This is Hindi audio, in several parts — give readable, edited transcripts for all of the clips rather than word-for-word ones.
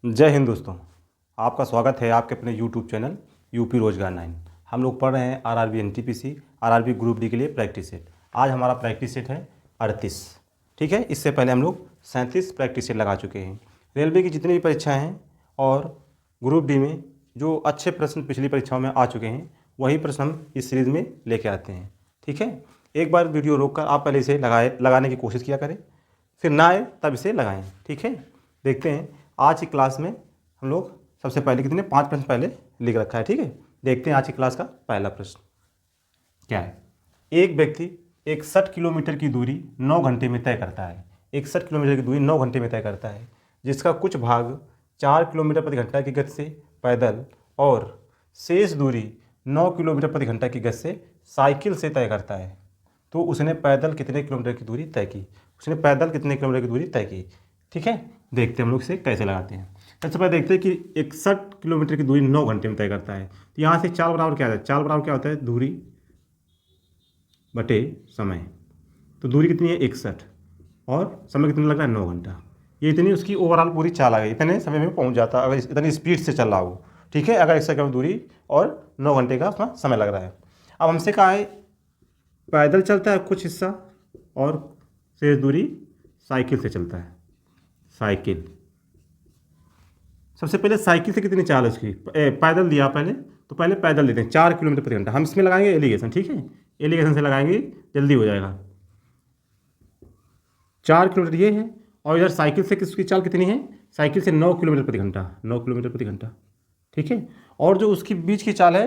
जय हिंद दोस्तों। आपका स्वागत है आपके अपने YouTube चैनल यूपी रोजगार 9। हम लोग पढ़ रहे हैं RRB NTPC RRB group D के लिए प्रैक्टिस सेट। आज हमारा प्रैक्टिस सेट है 38। ठीक है, इससे पहले हम लोग 37 प्रैक्टिस सेट लगा चुके हैं। रेलवे की जितनी भी परीक्षाएँ हैं और ग्रुप डी में जो अच्छे प्रश्न पिछली परीक्षाओं में आ चुके हैं वही प्रश्न हम इस सीरीज़ में लेके आते हैं। ठीक है, एक बार वीडियो रोक कर आप पहले इसे लगाने की कोशिश किया करें, फिर ना आए तब इसे लगाएं। ठीक है, देखते हैं आज की क्लास में हम लोग सबसे पहले कितने 5 प्रश्न पहले लिख रखा है। ठीक है, देखते हैं आज की क्लास का पहला प्रश्न क्या है। एक व्यक्ति 61 किलोमीटर की दूरी 9 घंटे में तय करता है। 61 किलोमीटर की दूरी 9 घंटे में तय करता है, जिसका कुछ भाग 4 किलोमीटर प्रति घंटा की गति से पैदल और शेष दूरी 9 किलोमीटर प्रति घंटा की गति से साइकिल से तय करता है। तो उसने पैदल कितने किलोमीटर की दूरी तय की? उसने पैदल कितने किलोमीटर की दूरी तय की? ठीक है, देखते हैं हम लोग इसे कैसे लगाते हैं। सबसे पहले देखते हैं कि 61 किलोमीटर की दूरी 9 घंटे में तय करता है। तो यहाँ से चाल बराबर क्या है? चाल बराबर क्या होता है? दूरी बटे समय। तो दूरी कितनी है? 61 और समय कितना लग रहा है? 9 घंटा। ये इतनी उसकी ओवरऑल पूरी चाल आ गई, इतने समय में पहुँच जाता अगर इतनी स्पीड से चल रहा हो। ठीक है, अगर 61 किलोमीटर दूरी और 9 घंटे का उसका समय लग रहा है। अब हमसे कहा है पैदल चलता है कुछ हिस्सा और शेष दूरी साइकिल से चलता है। साइकिल, सबसे पहले साइकिल से कितनी चाल है उसकी? पैदल दिया पहले, तो पहले पैदल देते हैं 4 किलोमीटर प्रति घंटा। हम इसमें लगाएंगे एलिगेशन। ठीक है, एलिगेशन से लगाएंगे, जल्दी हो जाएगा। 4 किलोमीटर ये है और इधर साइकिल से किसकी चाल कितनी है? साइकिल से 9 किलोमीटर प्रति घंटा। 9 किलोमीटर प्रति घंटा। ठीक है, और जो उसकी बीच की चाल है,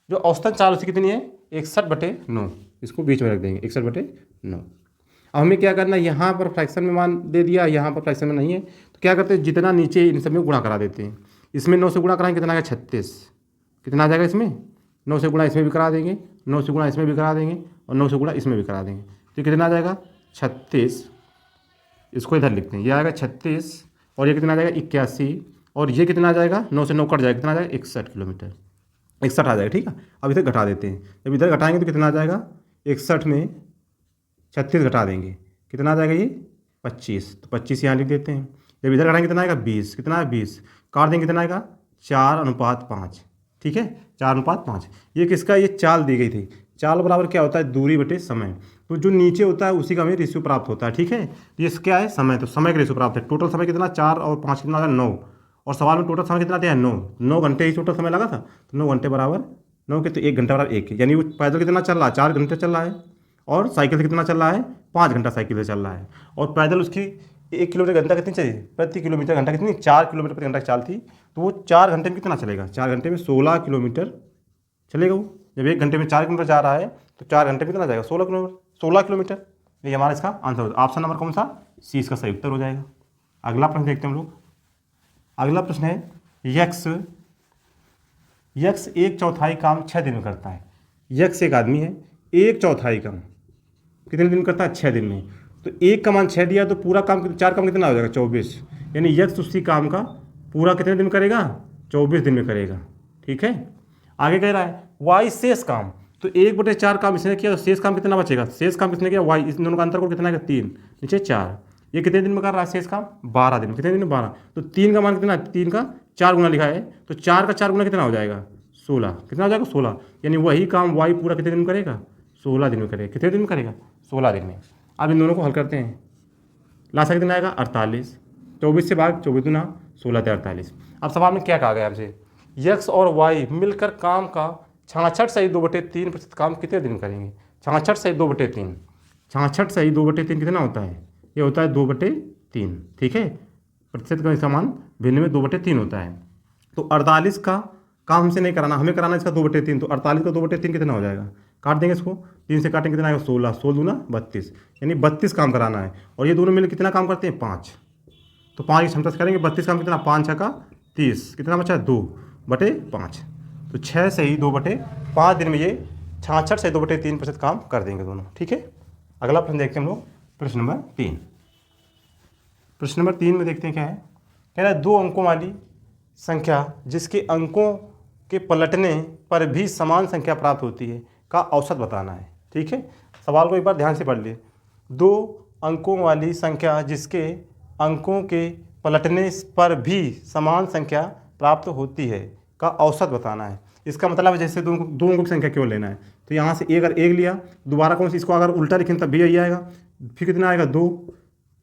जो औसतन चाल उसकी कितनी है? 61/9। इसको बीच में रख देंगे, 61/9। अब हमें क्या करना है? यहाँ पर फ्रैक्शन में मान दे दिया, यहाँ पर फ्रैक्शन में नहीं है, तो क्या करते हैं? जितना नीचे इन सब में गुणा करा देते हैं। इसमें 9 से गुणा कराएंगे कितना आएगा? 36। कितना आ जाएगा इसमें? 9 से गुणा इसमें भी करा देंगे, 9 से गुणा इसमें भी करा देंगे और 9 से गुणा इसमें भी करा देंगे। तो कितना आ जाएगा? 36। इसको इधर लिखते हैं, ये आएगा 36 और ये कितना आ जाएगा? 81 और ये कितना आ जाएगा? 9 से 9 कट जाएगा, कितना आ जाएगा? 61 किलोमीटर। 61 आ जाएगा। ठीक है, अब इधर घटा देते हैं। जब इधर घटाएंगे तो कितना आ जाएगा? 61 में 36 घटा देंगे, कितना आ जाएगा? ये 25। तो 25 यहाँ लिख देते हैं। जब इधर घटाएंगे कितना आएगा? 20। कितना है? 20 काट देंगे, कितना आएगा? 4:5। ठीक है, 4:5। ये किसका? ये चाल दी गई थी। चाल बराबर क्या होता है? दूरी बटे समय। तो जो नीचे होता है उसी का हमें रेशियो प्राप्त होता है। ठीक है, ये क्या है? समय। तो समय का रेशियो प्राप्त है। टोटल समय कितना? 4 और 5 कितना आ गया? 9। और सवाल में टोटल समय कितना दिया है? 9। 9 घंटे ही टोटल समय लगा था, तो 9 घंटे बराबर 9 के, तो 1 घंटा बराबर 1, यानी वो पैदल कितना चल रहा है? 4 घंटे चल रहा है और साइकिल से कितना चल रहा है? 5 घंटा साइकिल से चल रहा है। और पैदल उसकी 1 किलोमीटर घंटा कितनी चाहिए? प्रति किलोमीटर घंटा कितनी? 4 किलोमीटर प्रति घंटा की चाल थी। तो वो 4 घंटे में कितना चलेगा? 4 घंटे में 16 किलोमीटर चलेगा वो। जब 1 घंटे में 4 किलोमीटर जा रहा है तो 4 घंटे में कितना जाएगा? 16 किलोमीटर। ये हमारा इसका आंसर होगा। ऑप्शन नंबर कौन सा? सी इसका सही उत्तर हो जाएगा। अगला प्रश्न देखते हैं हम लोग। अगला प्रश्न है यक्स 1/4 काम 6 दिन में करता है। यक्स एक आदमी है, 1/4 काम कितने दिन में करता है? 6 दिन में। तो 1 का मान 6 दिया तो पूरा काम 4 काम कितना हो जाएगा? 24। यानी यक्स उसी काम का पूरा कितने दिन में करेगा? 24 दिन में करेगा। ठीक है, आगे कह रहा है वाई शेष काम। तो 1/4 काम इसने किया तो शेष काम कितना बचेगा? शेष काम किसने किया? वाई। इस दोनों का अंतर को कितना है? 3 नीचे 4। ये कितने दिन में कर रहा है शेष काम? 12 दिन में। कितने दिन में? 12। तो 3 का मान कितना है? 3 का 4 गुना लिखा है, तो 4 का 4 गुना कितना हो जाएगा? 16। कितना हो जाएगा? 16। यानी वही काम वाई पूरा कितने दिन में करेगा? 16 दिन में करेगा। कितने दिन में करेगा? 16 दिन में। अब इन दोनों को हल करते हैं। लास्ट कितना आएगा? 48। 24 से भाग 24 दूना 16 × 48। अब सवाल में क्या कहा गया हमसे? यक्स और वाई मिलकर काम का 66 सही 2/3% काम कितने दिन में करेंगे? 66 सही 2/3। 66 सही 2/3 कितना होता है? ये होता है 2/3। ठीक है, प्रतिशत का इसका मान भिन्न में 2/3 होता है। तो 48 का काम हमसे नहीं कराना, हमें कराना इसका 2/3। तो 48 का 2/3 कितना हो जाएगा? काट देंगे इसको, 3 से काटेंगे कितना आएगा? 16। 16 दूना 32, यानी 32 काम कराना है। और ये दोनों मिलकर कितना काम करते हैं? 5। तो 5 की क्षमता से करेंगे 32 काम कितना? 5 6 का 30। कितना बचा? 2/5। तो 6 से ही 2/5 दिन में ये 66 से 2/3% काम कर देंगे दोनों। ठीक है, अगला प्रश्न देखते हैं हम लोग। प्रश्न नंबर 3। प्रश्न नंबर 3 में देखते हैं क्या है। कह रहा है 2 अंकों वाली संख्या जिसके अंकों के पलटने पर भी समान संख्या प्राप्त होती है का औसत बताना है। ठीक है, सवाल को एक बार ध्यान से पढ़ लिए। 2 अंकों वाली संख्या जिसके अंकों के पलटने पर भी समान संख्या प्राप्त होती है का औसत बताना है। इसका मतलब है जैसे दो अंकों की संख्या केवल लेना है, तो यहाँ से अगर एक लिया, दोबारा कौन सी, इसको अगर उल्टा लिखें तब भी यही आएगा, फिर कितना आएगा 2,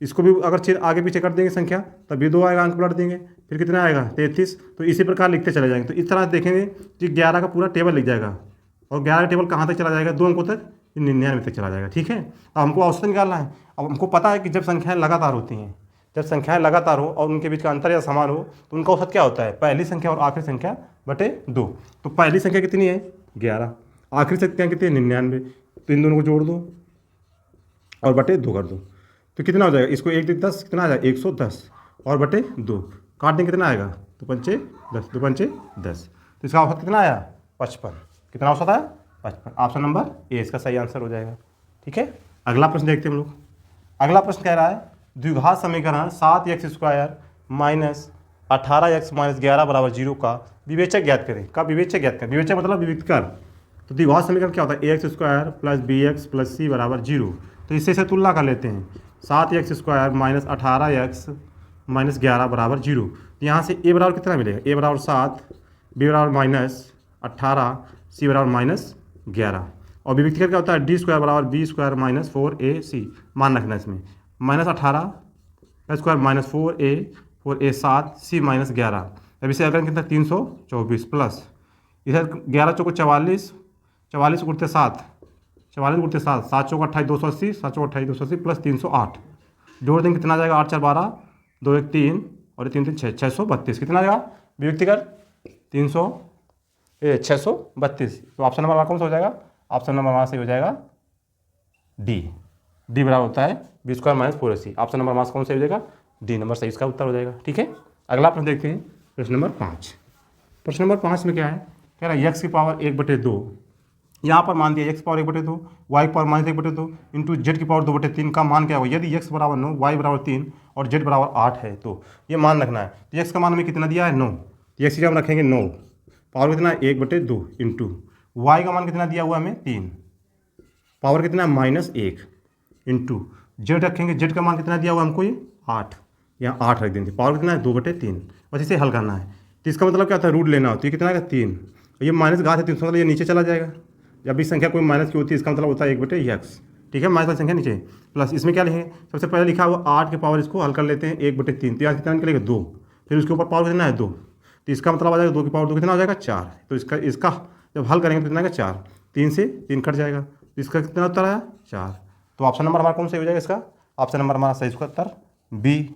इसको भी अगर आगे पीछे कर देंगे संख्या तब भी 2 आएगा, अंक पलट देंगे, फिर कितना आएगा 33। तो इसी प्रकार लिखते चले जाएंगे। तो इस तरह देखेंगे कि 11 का पूरा टेबल लिख जाएगा, और 11 का टेबल कहाँ तक चला जाएगा, 2 अंकों तक, 99 तक चला जाएगा। ठीक है, अब हमको औसत निकालना है। अब हमको पता है कि जब संख्याएँ लगातार होती हैं, जब संख्याएँ लगातार हो और उनके बीच का अंतर या समान हो, तो उनका औसत क्या होता है, पहली संख्या और आखिरी संख्या बटे 2। तो पहली संख्या कितनी है 11, आखिरी संख्या कितनी है 99, तो इन दोनों को जोड़ दो और बटे 2 कर दो, तो कितना हो जाएगा, इसको 1 × 10 कितना आ जाएगा 110, और बटे 2 काट देंगे कितना आएगा, 2 पंचे 10, 2 पंचे 10, तो इसका औसत कितना आया 55। कितना औसत आया 55। ऑप्शन नंबर ए इसका सही आंसर हो जाएगा। ठीक है, अगला प्रश्न देखते हैं हम लोग। अगला प्रश्न कह रहा है द्विघात समीकरण 7x² माइनस 18x माइनस 11 बराबर 0 का विवेचक ज्ञात करें। का विवेचक ज्ञात करें, विवेचक मतलब विविक्तकर। तो द्विघात समीकरण क्या होता है, ax² plus bx plus c बराबर 0। तो इससे तुलना कर लेते हैं, 7x² माइनस 18x माइनस 11 बराबर 0। तो यहाँ से a बराबर कितना मिलेगा, a बराबर 7, b बराबर माइनस 18, c बराबर माइनस 11। और विविक्तकर क्या होता है, d² बराबर b² माइनस 4ac। मान रखना इसमें, minus 18 square minus 4a 7, c minus 11। अब इसे अगर कितना 324 प्लस इधर 11 चौको 44, 44 गुणते 7, 44 गुणते 7, 7 चौको 28 280, 7 चौको 28 280 प्लस 308, जोड़ देंगे कितना आ जाएगा, 8 4 12, 2 1 3 और 3 3 6, 632। कितना आ जाएगा विभक्तिकर 632। तो ऑप्शन नंबर कौन सा हो जाएगा, ऑप्शन नंबर वहाँ से हो जाएगा डी बराबर होता है b² minus 4ac। Option number mass कौन सा हो जाएगा, डी नंबर सही इसका उत्तर हो जाएगा। ठीक है, अगला प्रश्न देखते हैं, प्रश्न नंबर 5। प्रश्न नंबर 5 में क्या है, कह रहा है x की पावर 1/2, यहाँ पर मान दिया x की पावर 1/2, y की पावर माइनस 1/2 इंटू z की पावर 2/3 का मान क्या होगा। यदि x बराबर 9, y बराबर 3 और z बराबर 8 है तो ये मान रखना है। तो x का मान हमें कितना दिया है 9, तो x की हम रखेंगे 9, पावर कितना है 1/2 इंटू y का मान कितना दिया हुआ हमें 3, पावर कितना है -1 इंटू जेड रखेंगे, जेड का मान कितना दिया हुआ हमको ये 8, यहाँ 8 रख देंगे, पावर कितना है 2/3। बस इसे हल करना है। तो इसका मतलब क्या होता है, रूट लेना होती है, कितना है 3, ये माइनस घात है 300, मतलब ये नीचे चला जाएगा। जब भी संख्या कोई माइनस की होती है इसका मतलब होता है 1/x। ठीक है, माइनस वाली संख्या नीचे, प्लस इसमें क्या लिखेंगे, सबसे पहले लिखा हुआ 8 के पावर, इसको हल कर लेते हैं 1/3, तो यहाँ कितना निकलेगा 2, फिर उसके ऊपर पावर कितना है 2, तो इसका मतलब आ जाएगा 2 की पावर 2 कितना हो जाएगा 4। तो इसका जब हल करेंगे तो कितना आएगा 4, 3 से 3 कट जाएगा, तो इसका कितना उत्तर आया 4। तो ऑप्शन नंबर हमारा कौन सा हो जाएगा, इसका ऑप्शन नंबर हमारा सही इसका उत्तर बी।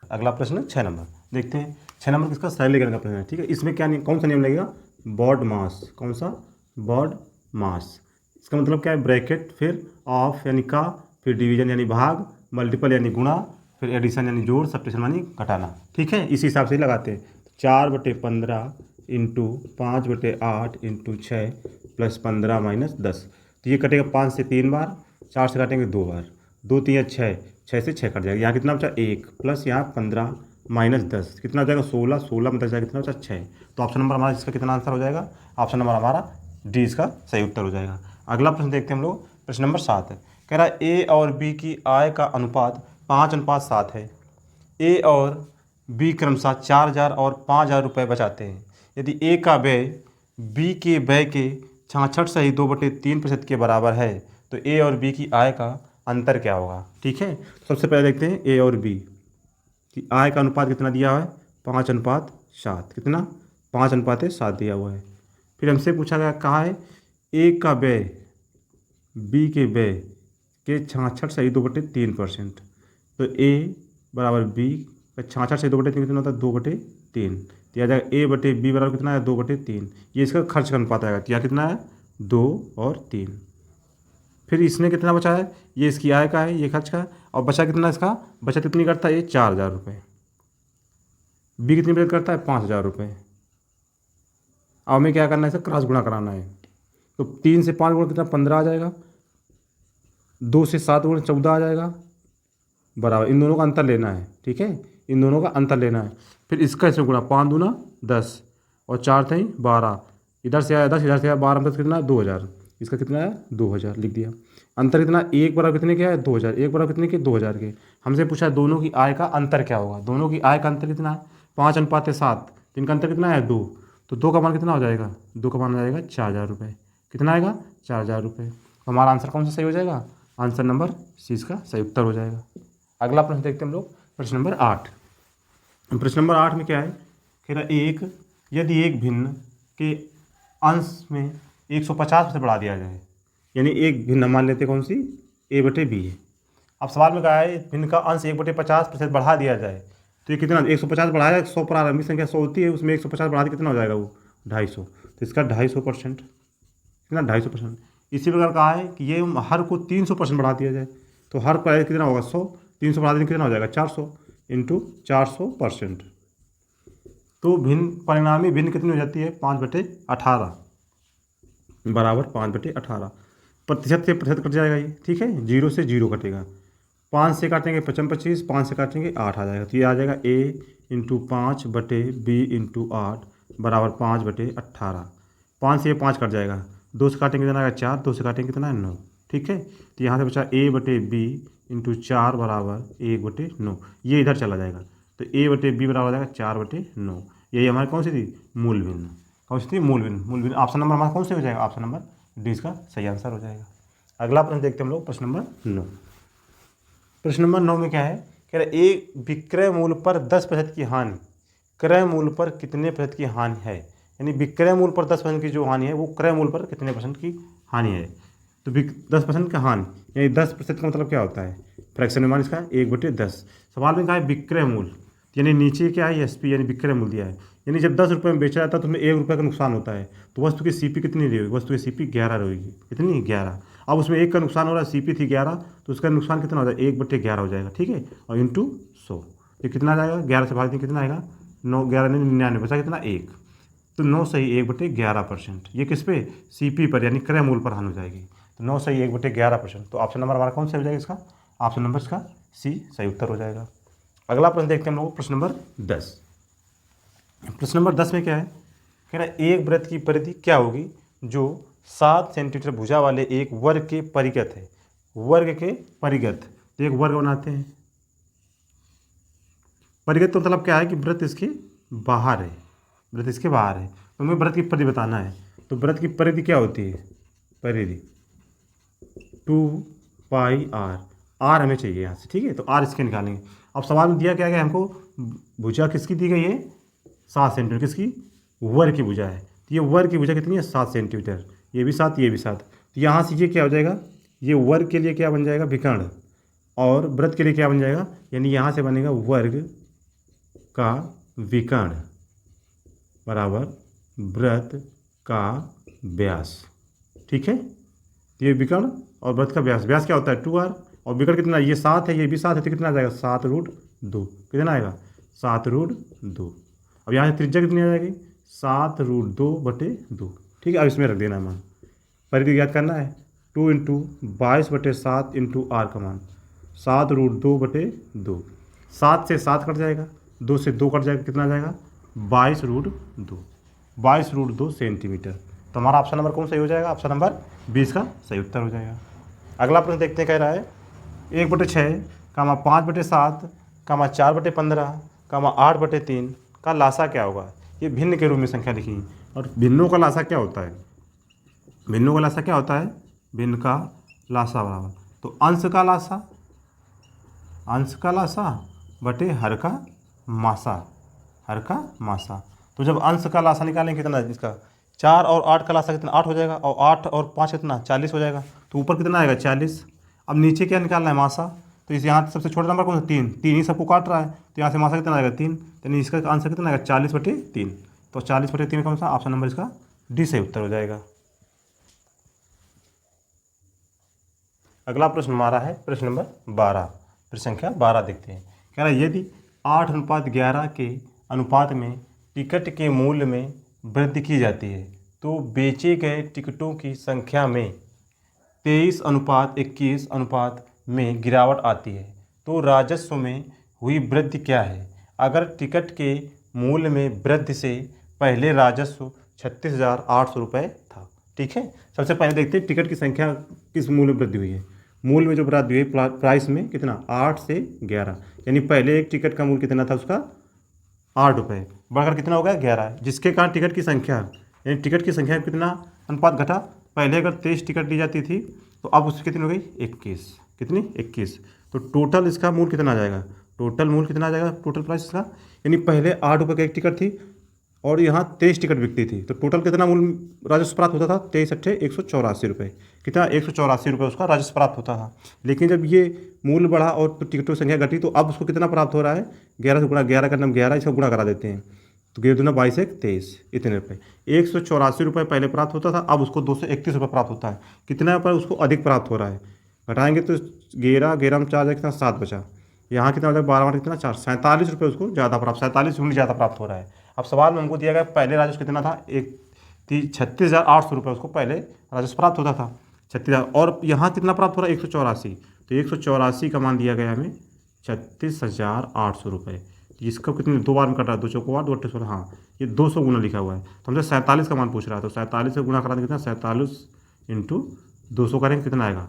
अगला प्रश्न 6 नंबर देखते हैं। 6 नंबर किसका सरलीकरण का प्रश्न है। ठीक है, इसमें क्या कौन सा नियम लगेगा, बॉड मास। कौन सा, बॉड मास। इसका मतलब क्या है, ब्रैकेट, फिर ऑफ यानी का, फिर डिवीजन यानी भाग, मल्टीपल यानी गुणा, फिर एडिशन यानी जोड़, सब्ट्रैक्शन यानी घटाना। ठीक है, इसी हिसाब से ही लगाते हैं। 4/15 इंटू 5/8 इंटू 6 प्लस 15 माइनस 10। तो ये कटेगा 5 से 3 बार, 4 से काटेंगे 2 बार, 2 3 6, 6 से 6 कट जाएगा। यहाँ कितना बचा 1 प्लस यहाँ 15 माइनस 10 कितना हो जाएगा 16, 16 में 10 जाएगा कितना बचा 6। तो ऑप्शन नंबर हमारा इसका कितना आंसर हो जाएगा, ऑप्शन नंबर हमारा डी इसका सही उत्तर हो जाएगा। अगला प्रश्न देखते हैं हम लोग, प्रश्न नंबर 7 है। कह रहा है ए और बी की आय का अनुपात 5:7 है। ए और बी क्रमशः 4,000 और 5,000 रुपये बचाते हैं। यदि ए का व्यय बी के व्यय के 66 सही 2/3% के बराबर है तो ए और बी की आय का अंतर क्या होगा। ठीक है, सबसे पहले देखते हैं ए और बी की आय का अनुपात कितना दिया हुआ है, 5:7। कितना, 5:7 दिया हुआ है। फिर हमसे पूछा गया कहा है ए का व्यय बी के व्यय के 66 सही 2/3%। तो ए बराबर बी का 66 सही 2/3 कितना होता है 2/3 दिया जाएगा। ए बटे बी बराबर कितना है 2/3। ये इसका खर्च का अनुपात आएगा, क्या कितना है 2 और 3। फिर इसने कितना बचा है, ये इसकी आय का है, ये खर्च का है, और बचा कितना इसका, बचत कितनी करता है ये 4,000 रुपये। बी कितनी बचत करता है 5,000 रुपये। अब हमें क्या करना है, इसे क्रॉस गुणा कराना है। तो 3 से 5 गुणा कितना 15 आ जाएगा, 2 से 7 गुणा 14 आ जाएगा बराबर। इन दोनों का अंतर लेना है। ठीक है, इन दोनों का अंतर लेना है। फिर इसका इसमें गुणा 5 दूना 10 और 4 थे 12, इधर से आया 10, इधर से आया 12 में 10 कितना 2,000। इसका कितना है 2,000 लिख दिया। अंतर कितना, एक बराबर कितने के है 2,000, एक बराबर कितने के 2,000 के। हमसे पूछा दोनों की आय का अंतर क्या होगा। दोनों की आय का अंतर कितना है, 5:7, तो इनका अंतर कितना है 2, तो 2 का मान कितना हो जाएगा, 2 का मान हो जाएगा 4,000 रुपये। कितना आएगा 4,000 रुपये। तो हमारा आंसर कौन सा सही हो जाएगा, आंसर नंबर सी इसका सही उत्तर हो जाएगा। अगला प्रश्न देखते हैं हम लोग, प्रश्न नंबर 8। प्रश्न नंबर 8 में क्या है, कह रहा यदि एक भिन्न के अंश में 150% बढ़ा दिया जाए, यानी एक भिन्न मान लेते कौन सी, a/b है। अब सवाल में कहा है भिन्न का अंश 1/50% बढ़ा दिया जाए, तो ये कितना 150 बढ़ाया 100 पर आरंभिक संख्या 100 होती है, उसमें 150 बढ़ा दी कितना हो जाएगा वो 250, तो इसका 250%, कितना 250%। इसी प्रकार कहा है कि ये हर को 300% बढ़ा दिया जाए, तो हर पर कितना होगा 100, 300 बढ़ा देने कितना हो जाएगा 400 × 400%। तो भिन्न परिणामी भिन्न कितनी हो जाती है 5/18 बराबर 5/18। प्रतिशत से प्रतिशत कट जाएगा ये, ठीक है, 0 से 0 कटेगा। 5 से काटेंगे 25, 5 से काटेंगे 8 आ जाएगा, तो ये आ जाएगा a × 5/b × 8 बराबर 5/18। 5 से ये 5 कट जाएगा, 2 से काटेंगे कितना आएगा 4, 2 से काटेंगे कितना है 9, ठीक है। तो यहाँ से बचा a/b × 4 बराबर 1/9, ये इधर चला जाएगा, तो a/b बराबर हो जाएगा 4/9। यही हमारी कौन सी थी, मूल भिन्न, कौन सी थी, मूल भिन्न। मूल भिन्न ऑप्शन नंबर हमारा कौन से हो जाएगा, ऑप्शन नंबर डी इसका सही आंसर हो जाएगा। अगला प्रश्न देखते हैं हम लोग, प्रश्न नंबर 9। प्रश्न नंबर 9 में क्या है, कह रहे एक विक्रय मूल्य पर 10% की हानि क्रय मूल्य पर कितने प्रतिशत की हानि है, यानी विक्रय मूल्य पर 10% की जो हानि है वो क्रय मूल्य पर कितने % की हानि है। तो 10% का हानि, यानी 10% का मतलब क्या होता है, फ्रैक्शन में मान इसका 1/10। सवाल में कहा है विक्रय मूल्य, यानी नीचे क्या है SP यानी विक्रय मूल्य दिया है, यानी जब 10 रुपये में बेचा जाता है तो उसमें 1 रुपये का नुकसान होता है, तो वस्तु की CP कितनी रहेगी, वस्तु की CP 11 रहेगी, कितनी 11। अब उसमें 1 का नुकसान हो रहा है, CP थी 11, तो उसका नुकसान कितना हो जाएगा 1/11 हो जाएगा, ठीक है, और × 100 ये कितना आ जाएगा, 11 से भाग दें कितना आएगा 9, 11 99 बचा कितना 1, तो 9 सही 1/11%। ये किस पे, CP पर यानी क्रय मूल्य पर हानि हो जाएगी, तो 9 सही 1/11%। तो ऑप्शन नंबर हमारा कौन सा हो जाएगा इसका, ऑप्शन नंबर इसका C सही उत्तर हो जाएगा। अगला प्रश्न देखते हैं हम लोग, प्रश्न नंबर 10। प्रश्न नंबर 10 में क्या है, कह रहा है एक वृत्त की परिधि क्या होगी जो 7 सेंटीमीटर भुजा वाले एक वर्ग के परिगत है, वर्ग के परिगत, तो एक वर्ग बनाते हैं। परिगत तो मतलब क्या है कि वृत्त इसके बाहर है, वृत्त इसके बाहर है, तो हमें वृत्त की परिधि बताना है। तो वृत्त की परिधि क्या होती है, परिधि 2πr, r हमें चाहिए यहाँ से, ठीक है, तो r इसके निकालेंगे। अब सवाल में दिया क्या है, हमको भुजा किसकी दी गई है 7 सेंटीमीटर, किसकी, वर्ग की भुजा है, तो ये वर्ग की भुजा कितनी है 7 सेंटीमीटर, ये भी 7 ये भी 7, तो यहाँ से ये क्या हो जाएगा, ये वर्ग के लिए क्या बन जाएगा विकर्ण, और वृत्त के लिए क्या बन जाएगा, यानी यहाँ से बनेगा वर्ग का विकर्ण बराबर वृत्त का व्यास, ठीक है। तो ये विकर्ण और वृत्त का व्यास, व्यास क्या होता है 2r, और विकर्ण कितना, ये 7 है ये भी 7 है, तो कितना आ जाएगा 7√2, कितना आएगा 7√2। अब यहाँ से त्रिज्या कितनी आ जाएगी 7√2/2, ठीक है। अब इसमें रख देना है मान, परिधि याद करना है, 2 × 22/7 × r का मान 7√2/2, 7 से 7 कट जाएगा, 2 से 2 कट जाएगा, कितना आ जाएगा 22√2, 22√2 सेंटीमीटर। तो हमारा ऑप्शन नंबर कौन सही हो जाएगा, ऑप्शन नंबर 20 का सही उत्तर हो जाएगा। अगला प्रश्न देखते हैं, कह रहा है 1/6, 5/7, 4/15, 8/3 का लासा क्या होगा। ये भिन्न के रूप में संख्या लिखी, और भिन्नों का लासा क्या होता है, भिन्नों का लासा क्या होता है, भिन्न का लासा बराबर, तो अंश का लासा, अंश का लासा बटे हर का मासा, हर का मासा। तो जब अंश का लासा निकालेंगे कितना इसका 4 और 8 का लासा कितना 8 हो जाएगा, और 8 और 5 कितना 40 हो जाएगा, तो ऊपर कितना आएगा 40। अब नीचे क्या निकालना है मासा, तो इस यहाँ सबसे छोटा नंबर कौन सा 3, 3 ही सबको काट रहा है, तो यहाँ से मासा कितना आएगा 3, यानी इसका आंसर कितना आएगा 40/3। तो 40/3 कौन सा, ऑप्शन नंबर इसका डी सही उत्तर हो जाएगा। अगला प्रश्न हमारा है प्रश्न नंबर 12, प्रश्न संख्या 12 देखते हैं। कह रहा है यदि 8:11 के अनुपात में टिकट के मूल्य में वृद्धि की जाती है तो बेचे गए टिकटों की संख्या में 23:21 अनुपात में गिरावट आती है, तो राजस्व में हुई वृद्धि क्या है। अगर टिकट के मूल्य में वृद्धि से पहले राजस्व 36,800 रुपये था, ठीक है। सबसे पहले देखते हैं टिकट की संख्या किस मूल्य में वृद्धि हुई है, मूल में जो बढ़ा दिए प्राइस में कितना 8 से 11, यानी पहले एक टिकट का मूल्य कितना था उसका 8 रुपये, बढ़कर कितना हो गया 11, जिसके कारण टिकट की संख्या यानी टिकट की संख्या में कितना अनुपात घटा। पहले अगर 23 टिकट ली जाती थी तो अब उसकी कितनी हो गई 21, कितनी 21। तो टोटल इसका मूल्य कितना आ जाएगा, टोटल मूल्य कितना आ जाएगा, टोटल प्राइस इसका, यानी पहले 8 रुपये की एक टिकट थी और यहाँ 23 टिकट बिकती थी, तो टोटल कितना मूल्य राजस्व प्राप्त होता था 23 अट्ठे 184 रुपये, कितना 184 रुपये उसका राजस्व प्राप्त होता था। लेकिन जब ये मूल्य बढ़ा और तो टिकटों की संख्या घटी तो अब उसको कितना प्राप्त हो रहा है 11 से गुणा, 11 का नाम 11 इसका गुणा करा देते हैं, तो 11 दूना 22 एक 23, इतने रुपये 184 रुपये पहले प्राप्त होता था, अब उसको 231 रुपये प्राप्त होता है। कितना पर उसको अधिक प्राप्त हो रहा है, घटाएंगे तो 11 में 4 कितना 7 बचा, यहाँ कितना हो जाएगा 12 कितना 4, 47 रुपये उसको ज़्यादा प्राप्त, 47 यूनिट ज़्यादा प्राप्त हो रहा है। अब सवाल में हमको दिया गया पहले राजस्व कितना था 36,800 रुपये उसको पहले राजस्व प्राप्त होता था 36,000, और यहाँ कितना प्राप्त हो रहा है 184, तो 184 का मान दिया गया हमें 36,800 रुपये। इसको कितने 2 बार में कट रहा है, 2 चौको 8 2 अट्ठे 16, हाँ ये 200 गुना लिखा हुआ है, तो हमसे 47 का मान पूछ रहा है, तो 47 से गुना करा दें कितना 47 इंटू 200 करेंगे कितना आएगा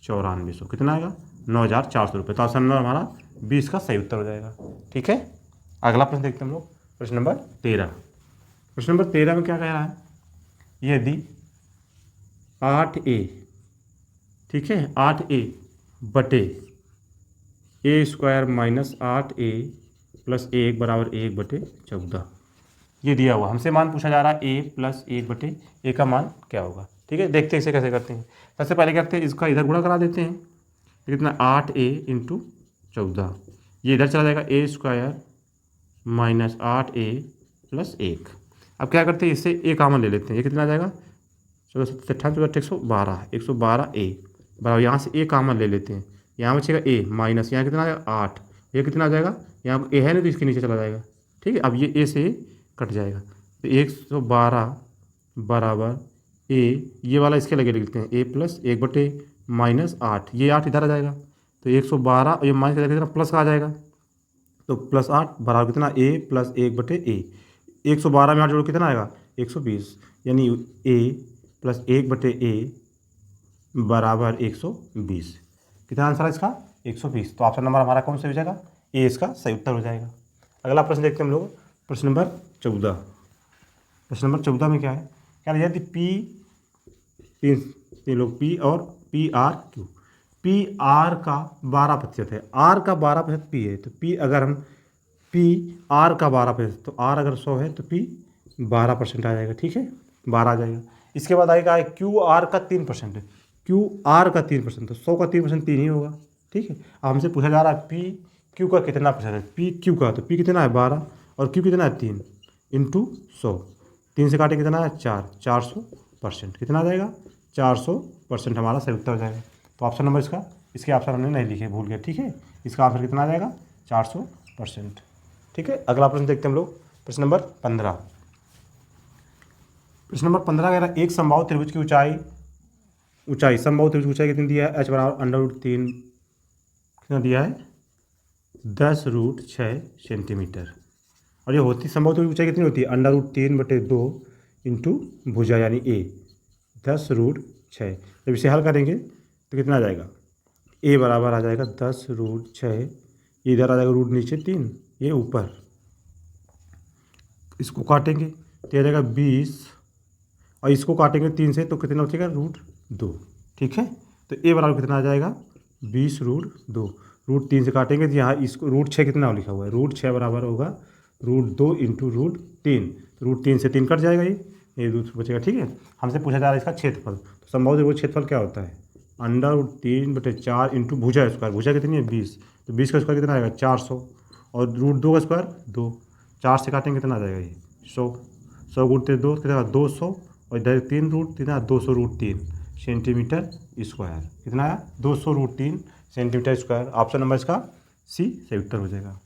9400, कितना आएगा 9,400 रुपये। तो ऑप्शन नंबर हमारा 20 का सही उत्तर हो जाएगा। ठीक है, अगला प्रश्न देखते हैं हम लोग, प्रश्न नंबर 13। प्रश्न नंबर 13 में क्या कह रहा है, यदि 8A, ठीक है 8A बटे A² माइनस 8A प्लस 1 बराबर 1 बटे 14, ये दिया हुआ, हमसे मान पूछा जा रहा है A प्लस 1 बटे A का मान क्या होगा। ठीक है, देखते हैं इसे कैसे करते हैं। सबसे पहले करते हैं इसका इधर गुणा करा देते हैं, कितना 8A इंटू 14, ये इधर चला जाएगा A² माइनस 8A प्लस 1। अब क्या करते हैं, इससे A कॉमन ले लेते हैं, ये कितना आ जाएगा 14 112A बराबर, यहाँ से A कॉमन ले लेते हैं, यहाँ बचेगा A माइनस यहाँ कितना आ जाएगा 8, ये कितना आ जाएगा, यहाँ A है ना तो इसके नीचे चला जाएगा। ठीक है, अब ये A से कट जाएगा, तो 112 बराबर A, ये वाला इसके लगे लिखते हैं A प्लस 1 बटे माइनस 8, ये 8 इधर आ जाएगा, तो 112 ये माइनस कितना प्लस का आ जाएगा, तो प्लस 8 बराबर कितना A प्लस 1 बटे A, 112 में 8 जोड़ो कितना आएगा 120, यानी A प्लस 1 बटे A बराबर 120, कितना आंसर है इसका 120। तो ऑप्शन नंबर हमारा कौन सा हो जाएगा, ए इसका सही उत्तर हो जाएगा। अगला प्रश्न देखते हैं हम लोग, प्रश्न नंबर 14। प्रश्न नंबर 14 में क्या है, क्या यदि P तीन लोग P और PRQ, PR का 12% है, R का 12% P है, तो P अगर हम PR का 12%, तो R अगर 100 है तो P 12% आ जाएगा। ठीक है, 12 आ जाएगा। इसके बाद आएगा QR का 3% है, QR का 3%, तो 100 का 3% 3 ही होगा। ठीक है, अब हमसे पूछा जा रहा है PQ का कितना परसेंट है, PQ का, तो P कितना है 12 और Q कितना है 3 इंटू 100, 3 से काटे कितना है 4, 400%, कितना आ जाएगा 400% हमारा सही उत्तर हो जाएगा। तो ऑप्शन नंबर इसका, इसके ऑप्शन हमने नहीं लिखे, भूल गए। ठीक है, इसका आंसर कितना आ जाएगा 400%। ठीक है, अगला प्रश्न देखते हैं हम लोग, प्रश्न नंबर 15। प्रश्न नंबर 15 कह रहा है एक समबाहु त्रिभुज की ऊंचाई समबाहु त्रिभुज की ऊंचाई कितनी दिया है, h बराबर √3 कितना दिया है 10√6 सेंटीमीटर, और ये होती समबाहु त्रिभुज की ऊंचाई कितनी होती है √3/2 इंटू भुजा यानी A 10√6। जब इसे हल करेंगे तो कितना आ जाएगा, A बराबर आ जाएगा 10√6, इधर आ जाएगा रूट नीचे 3, ये ऊपर, इसको काटेंगे तो आ जाएगा 20, और इसको काटेंगे 3 से तो कितना बचेगा √2। ठीक है, तो A बराबर कितना आ जाएगा 20√2, √3 से काटेंगे तो यहाँ इसको √6 कितना लिखा हुआ है, √6 बराबर होगा √2 इंटू √3, तो √3 से 3 कट जाएगा, ये 2 बचेगा। ठीक है, हमसे पूछा जा रहा है इसका क्षेत्रफल, तो समबाहु त्रिभुज क्षेत्रफल क्या होता है √3/4 इंटू भुजा स्क्वायर, भुजा कितनी है 20, तो 20 का स्क्वायर कितना आएगा 400, और √2 का स्क्वायर 2, 4 से काटेंगे कितना आ जाएगा ये 100, 100 गुणते 2 कितना 200, और इधर 3 रूट कितना 200√3 सेंटीमीटर स्क्वायर, कितना आया 200√3 सेंटीमीटर स्क्वायर। ऑप्शन नंबर इसका सी सही उत्तर हो जाएगा।